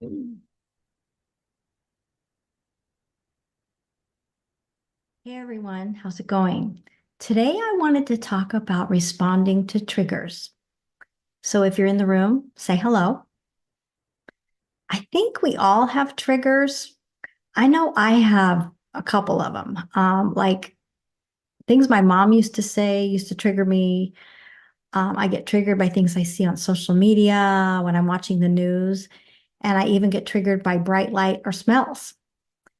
Hey everyone, how's it going? Today I wanted to talk about responding to triggers. So if you're in the room, say hello. I think we all have triggers. I know I have a couple of them. Like things my mom used to say used to trigger me. I get triggered by things I see on social media when I'm watching the news, and I even get triggered by bright light or smells.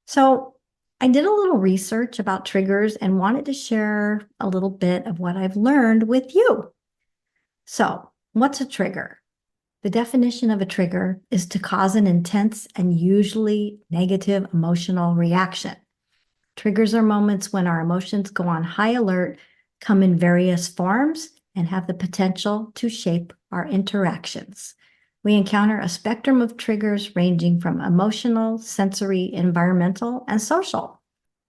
So I did a little research about triggers and wanted to share a little bit of what I've learned with you. So, what's a trigger? The definition of a trigger is to cause an intense and usually negative emotional reaction. Triggers are moments when our emotions go on high alert, come in various forms, and have the potential to shape our interactions. We encounter a spectrum of triggers ranging from emotional, sensory, environmental, and social.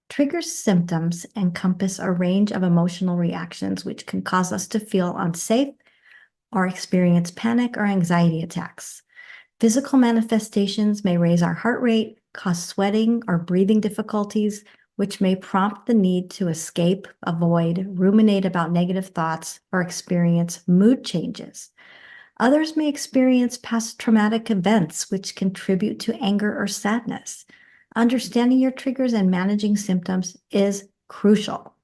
Trigger symptoms encompass a range of emotional reactions which can cause us to feel unsafe or experience panic or anxiety attacks. Physical manifestations may raise our heart rate, cause sweating or breathing difficulties, which may prompt the need to escape, avoid, ruminate about negative thoughts, or experience mood changes. Others may experience past traumatic events, which contribute to anger or sadness. Understanding your triggers and managing symptoms is crucial.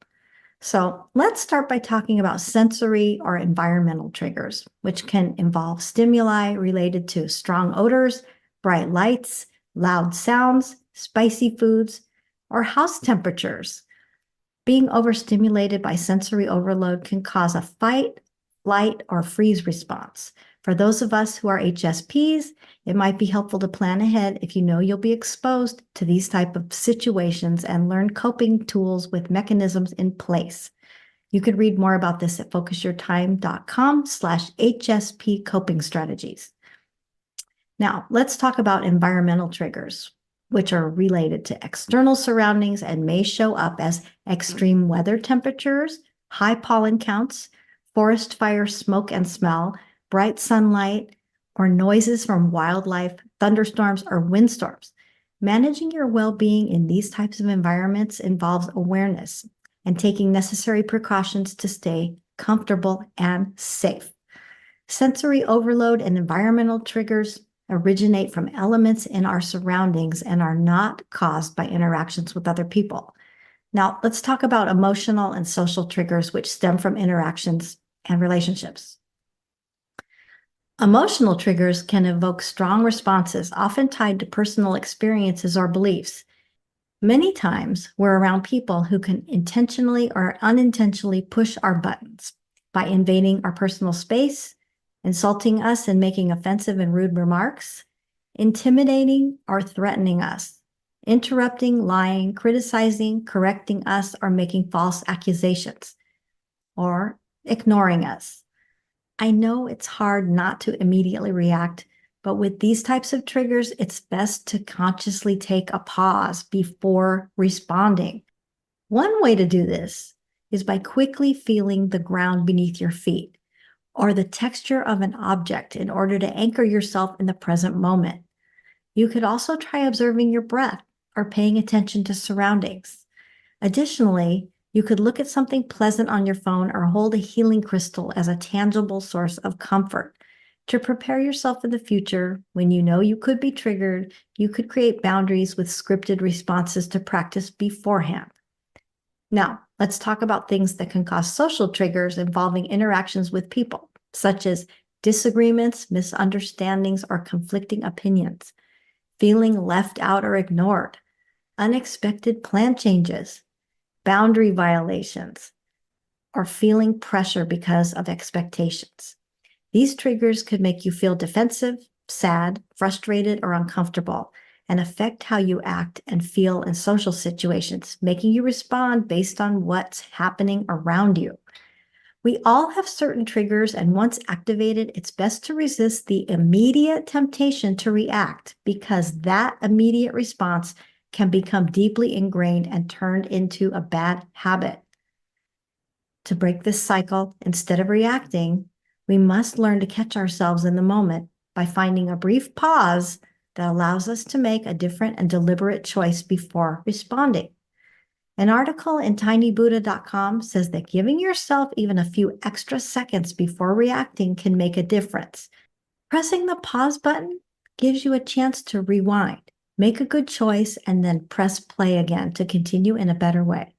So let's start by talking about sensory or environmental triggers, which can involve stimuli related to strong odors, bright lights, loud sounds, spicy foods, or house temperatures. Being overstimulated by sensory overload can cause a fight, flight, or freeze response. For those of us who are HSPs, it might be helpful to plan ahead if you know you'll be exposed to these type of situations and learn coping tools with mechanisms in place. You could read more about this at focusyourtime.com/HSP coping strategies. Now, let's talk about environmental triggers, which are related to external surroundings and may show up as extreme weather temperatures, high pollen counts, forest fire smoke and smell, bright sunlight, or noises from wildlife, thunderstorms, or windstorms. Managing your well-being in these types of environments involves awareness and taking necessary precautions to stay comfortable and safe. Sensory overload and environmental triggers originate from elements in our surroundings and are not caused by interactions with other people. Now, let's talk about emotional and social triggers which stem from interactions and relationships. Emotional triggers can evoke strong responses, often tied to personal experiences or beliefs. Many times, we're around people who can intentionally or unintentionally push our buttons by invading our personal space, insulting us and making offensive and rude remarks, intimidating or threatening us, interrupting, lying, criticizing, correcting us, or making false accusations, or ignoring us. I know it's hard not to immediately react, but with these types of triggers, it's best to consciously take a pause before responding. One way to do this is by quickly feeling the ground beneath your feet or the texture of an object in order to anchor yourself in the present moment. You could also try observing your breath or paying attention to surroundings. Additionally, you could look at something pleasant on your phone or hold a healing crystal as a tangible source of comfort. To prepare yourself for the future, when you know you could be triggered, you could create boundaries with scripted responses to practice beforehand. Now, let's talk about things that can cause social triggers involving interactions with people, such as disagreements, misunderstandings, or conflicting opinions, feeling left out or ignored, unexpected plan changes, boundary violations, or feeling pressure because of expectations. These triggers could make you feel defensive, sad, frustrated, or uncomfortable, and affect how you act and feel in social situations, making you respond based on what's happening around you. We all have certain triggers, and once activated, it's best to resist the immediate temptation to react because that immediate response can become deeply ingrained and turned into a bad habit. To break this cycle, instead of reacting, we must learn to catch ourselves in the moment by finding a brief pause that allows us to make a different and deliberate choice before responding. An article in tinybuddha.com says that giving yourself even a few extra seconds before reacting can make a difference. Pressing the pause button gives you a chance to rewind, make a good choice, and then press play again to continue in a better way.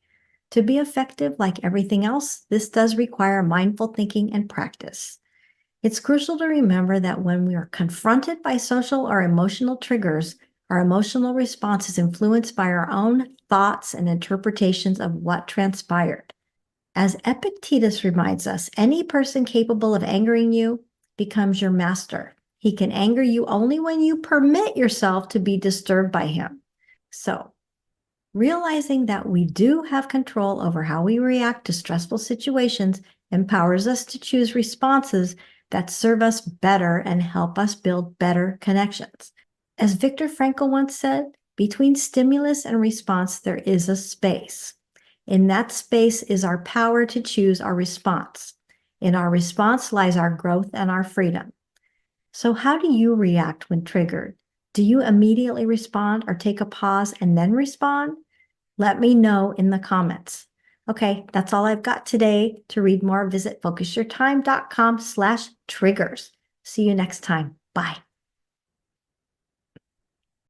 To be effective, like everything else, this does require mindful thinking and practice. It's crucial to remember that when we are confronted by social or emotional triggers, our emotional response is influenced by our own thoughts and interpretations of what transpired. As Epictetus reminds us, any person capable of angering you becomes your master. He can anger you only when you permit yourself to be disturbed by him. So, realizing that we do have control over how we react to stressful situations empowers us to choose responses that serve us better and help us build better connections. As Viktor Frankl once said, between stimulus and response, there is a space. In that space is our power to choose our response. In our response lies our growth and our freedom. So how do you react when triggered? Do you immediately respond or take a pause and then respond? Let me know in the comments. Okay, that's all I've got today. To read more, visit focusyourtime.com/triggers. See you next time. Bye.